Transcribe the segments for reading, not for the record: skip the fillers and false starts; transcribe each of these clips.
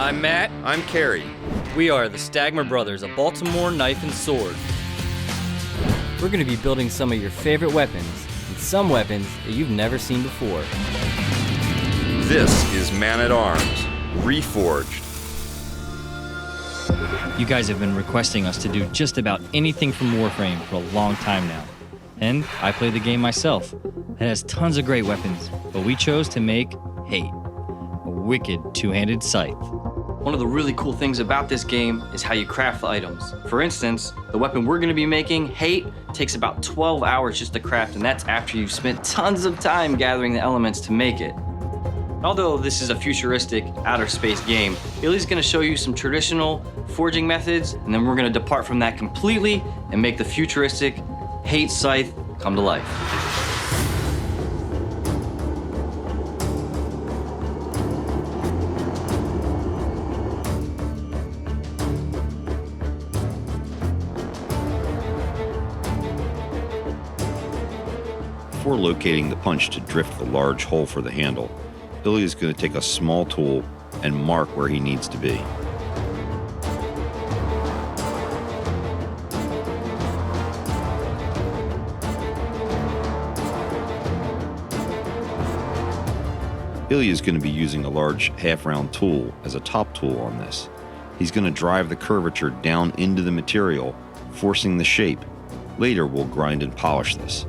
I'm Matt. I'm Kerry. We are the Stagmer brothers of Baltimore Knife and Sword. We're going to be building some of your favorite weapons, and some weapons that you've never seen before. This is Man-at-Arms, REFORGED. You guys have been requesting us to do just about anything from Warframe for a long time now. And I play the game myself. It has tons of great weapons, but we chose to make Hate, a wicked two-handed scythe. One of the really cool things about this game is how you craft the items. For instance, the weapon we're going to be making, Hate, takes about 12 hours just to craft, and that's after you've spent tons of time gathering the elements to make it. Although this is a futuristic outer space game, Ilya's going to show you some traditional forging methods, and then we're going to depart from that completely and make the futuristic Hate Scythe come to life. Before locating the punch to drift the large hole for the handle, Ilya is going to take a small tool and mark where he needs to be. Ilya is going to be using a large half-round tool as a top tool on this. He's going to drive the curvature down into the material, forcing the shape. Later we'll grind and polish this.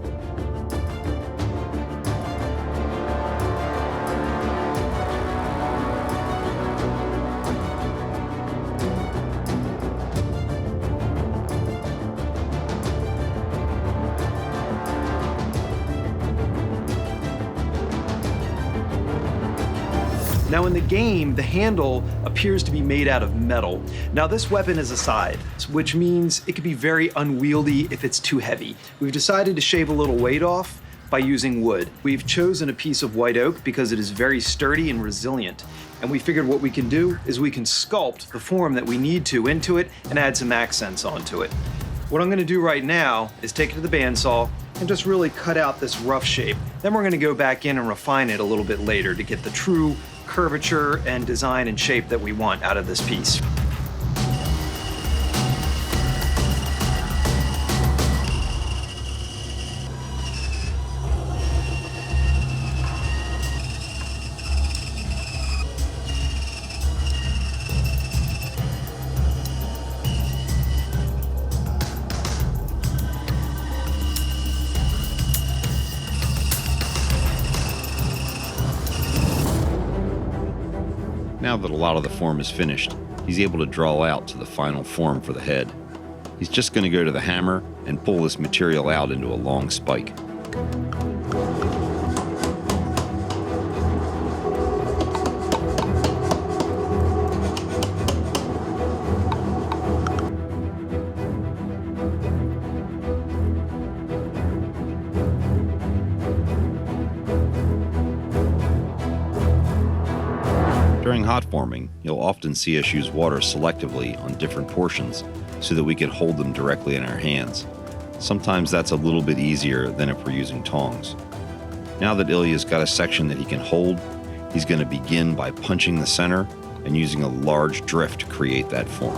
Now in the game, the handle appears to be made out of metal. Now this weapon is a scythe, which means it can be very unwieldy if it's too heavy. We've decided to shave a little weight off by using wood. We've chosen a piece of white oak because it is very sturdy and resilient. And we figured what we can do is we can sculpt the form that we need to into it and add some accents onto it. What I'm gonna do right now is take it to the bandsaw and just really cut out this rough shape. Then we're gonna go back in and refine it a little bit later to get the true curvature and design and shape that we want out of this piece. Now that a lot of the form is finished, he's able to draw out to the final form for the head. He's just going to go to the hammer and pull this material out into a long spike. During hot forming, you'll often see us use water selectively on different portions so that we can hold them directly in our hands. Sometimes that's a little bit easier than if we're using tongs. Now that Ilya's got a section that he can hold, he's going to begin by punching the center and using a large drift to create that form.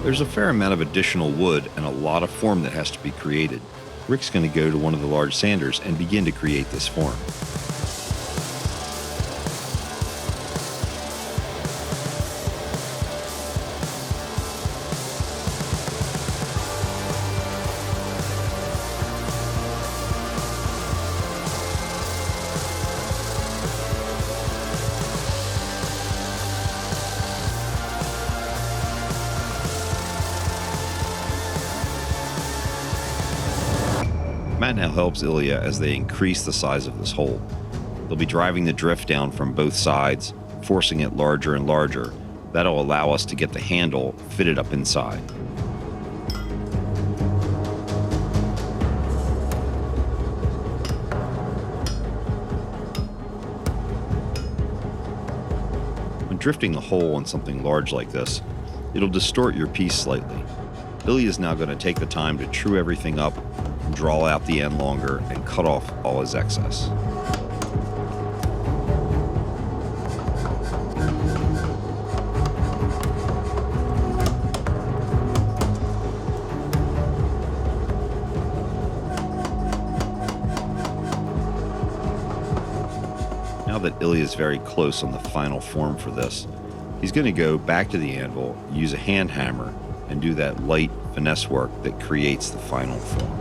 There's a fair amount of additional wood and a lot of form that has to be created. Rick's going to go to one of the large sanders and begin to create this form. Matt now helps Ilya as they increase the size of this hole. They'll be driving the drift down from both sides, forcing it larger and larger, That'll allow us to get the handle fitted up inside. When drifting the hole on something large like this, it'll distort your piece slightly. Ilya is now going to take the time to true everything up, draw out the end longer, and cut off all his excess. Now that Ilya is very close on the final form for this, he's going to go back to the anvil, use a hand hammer, and do that light finesse work that creates the final form.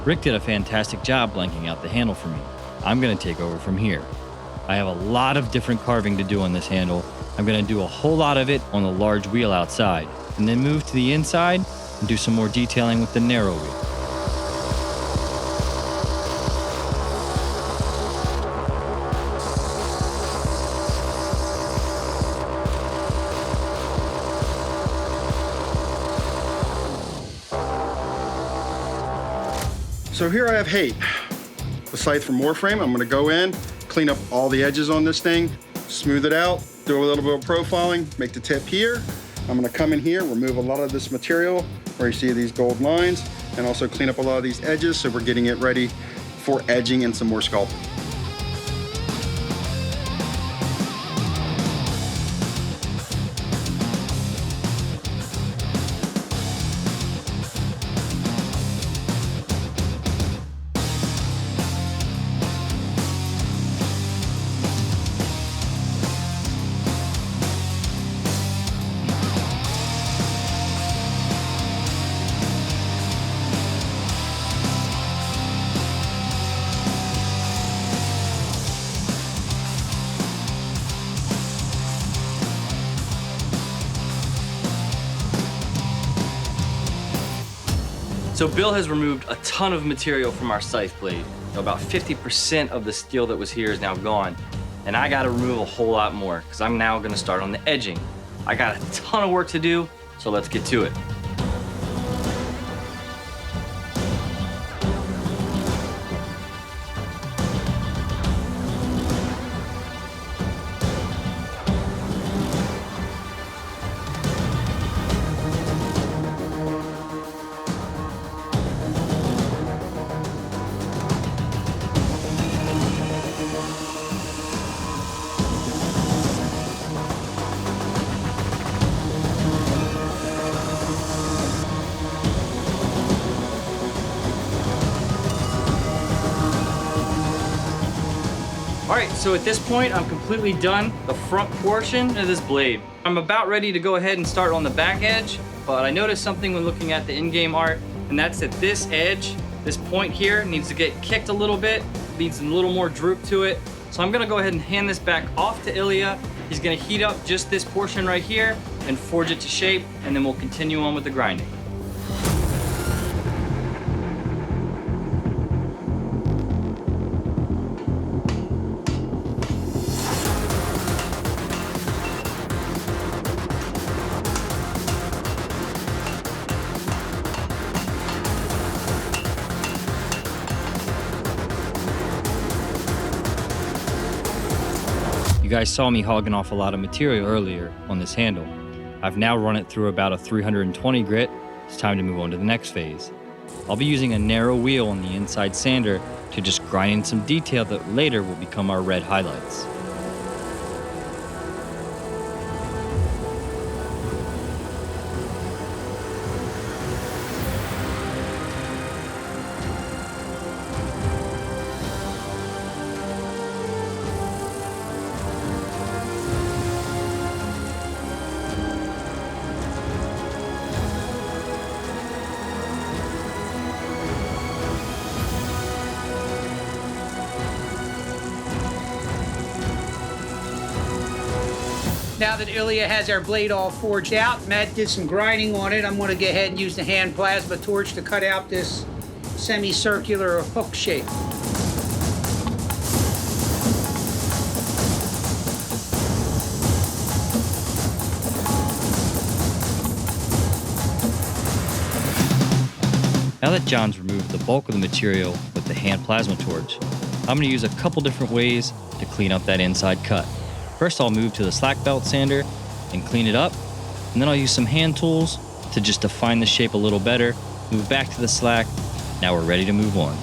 Rick did a fantastic job blanking out the handle for me. I'm going to take over from here. I have a lot of different carving to do on this handle. I'm going to do a whole lot of it on the large wheel outside, and then move to the inside and do some more detailing with the narrow wheel. So here I have Hate, the scythe from Warframe. I'm gonna go in, clean up all the edges on this thing, smooth it out, do a little bit of profiling, make the tip here. I'm gonna come in here, remove a lot of this material where you see these gold lines, and also clean up a lot of these edges so we're getting it ready for edging and some more sculpting. So Bill has removed a ton of material from our scythe blade. About 50% of the steel that was here is now gone. And I gotta remove a whole lot more because I'm now gonna start on the edging. I got a ton of work to do, so let's get to it. All right, so at this point, I'm completely done the front portion of this blade. I'm about ready to go ahead and start on the back edge, but I noticed something when looking at the in-game art, and that's that this edge, this point here, needs to get kicked a little bit, needs a little more droop to it. So I'm gonna go ahead and hand this back off to Ilya. He's gonna heat up just this portion right here and forge it to shape, and then we'll continue on with the grinding. You guys saw me hogging off a lot of material earlier on this handle. I've now run it through about a 320 grit. It's time to move on to the next phase. I'll be using a narrow wheel on the inside sander to just grind in some detail that later will become our red highlights. Now that Ilya has our blade all forged out, Matt did some grinding on it. I'm gonna go ahead and use the hand plasma torch to cut out this semicircular hook shape. Now that John's removed the bulk of the material with the hand plasma torch, I'm going to use a couple different ways to clean up that inside cut. First, I'll move to the slack belt sander and clean it up, and then I'll use some hand tools to just define the shape a little better, move back to the slack. Now we're ready to move on.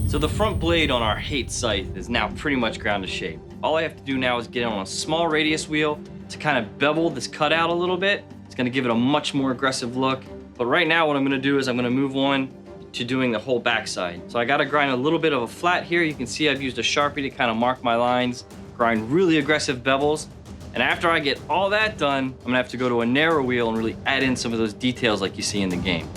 So the front blade on our Hate Scythe is now pretty much ground to shape. All I have to do now is get it on a small radius wheel to kind of bevel this cut out a little bit. It's gonna give it a much more aggressive look. But right now what I'm gonna do is I'm gonna move on to doing the whole backside. So I gotta grind a little bit of a flat here. You can see I've used a Sharpie to kind of mark my lines, grind really aggressive bevels. And after I get all that done, I'm gonna have to go to a narrow wheel and really add in some of those details like you see in the game.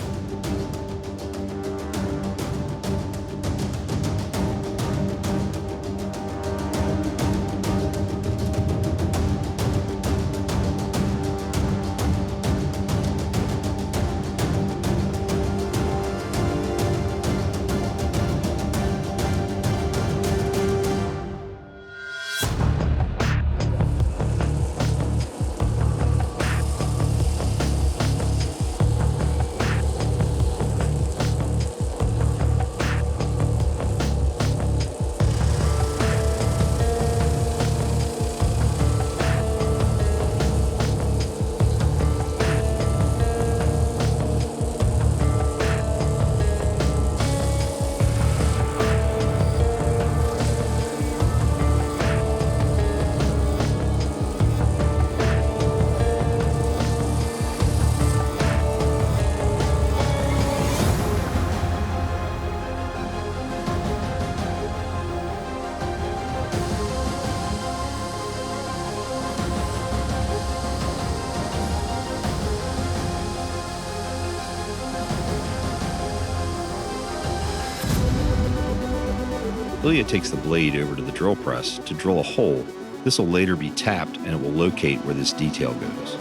Ilya takes the blade over to the drill press to drill a hole. This will later be tapped and it will locate where this detail goes.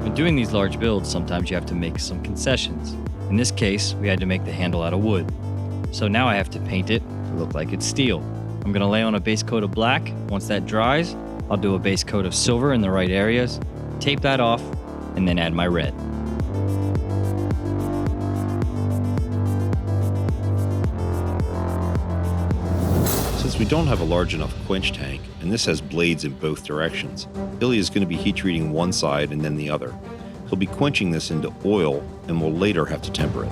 When doing these large builds, sometimes you have to make some concessions. In this case, we had to make the handle out of wood. So now I have to paint it to look like it's steel. I'm gonna lay on a base coat of black. Once that dries, I'll do a base coat of silver in the right areas, tape that off, and then add my red. Since we don't have a large enough quench tank, and this has blades in both directions, Ilya is going to be heat treating one side and then the other. He'll be quenching this into oil and will later have to temper it.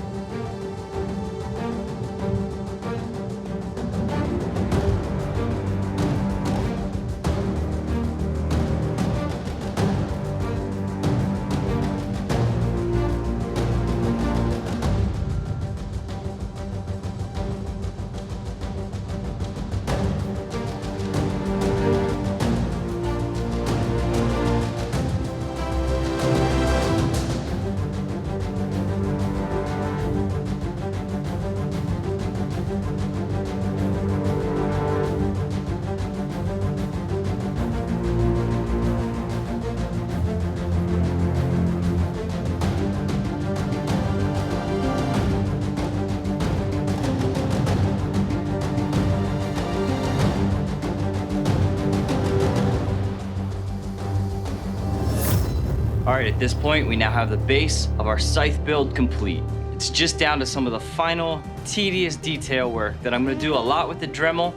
All right, at this point, we now have the base of our scythe build complete. It's just down to some of the final tedious detail work that I'm gonna do a lot with the Dremel.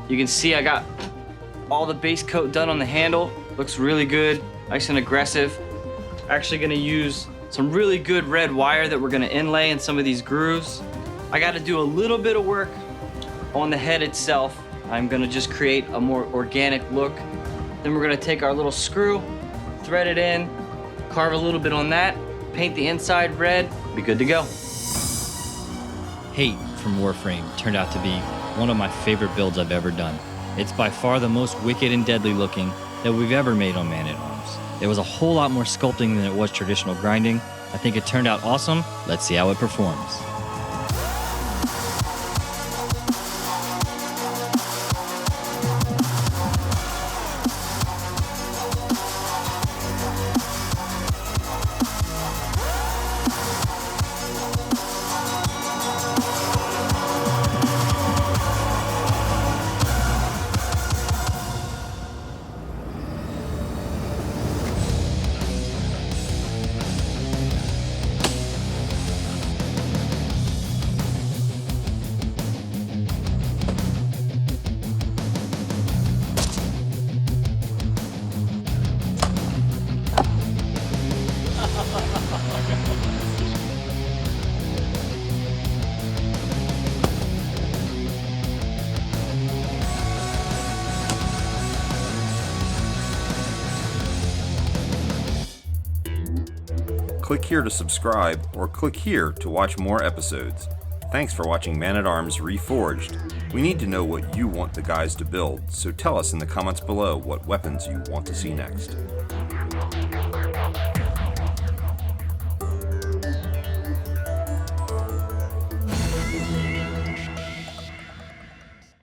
You can see I got all the base coat done on the handle. Looks really good, nice and aggressive. Actually gonna use some really good red wire that we're gonna inlay in some of these grooves. I gotta do a little bit of work on the head itself. I'm gonna just create a more organic look. Then we're gonna take our little screw, thread it in, carve a little bit on that, paint the inside red, be good to go. Hate from Warframe turned out to be one of my favorite builds I've ever done. It's by far the most wicked and deadly looking that we've ever made on Man-at-Arms. There was a whole lot more sculpting than it was traditional grinding. I think it turned out awesome. Let's see how it performs. Click here to subscribe, or click here to watch more episodes. Thanks for watching Man-at-Arms Reforged. We need to know what you want the guys to build, so tell us in the comments below what weapons you want to see next.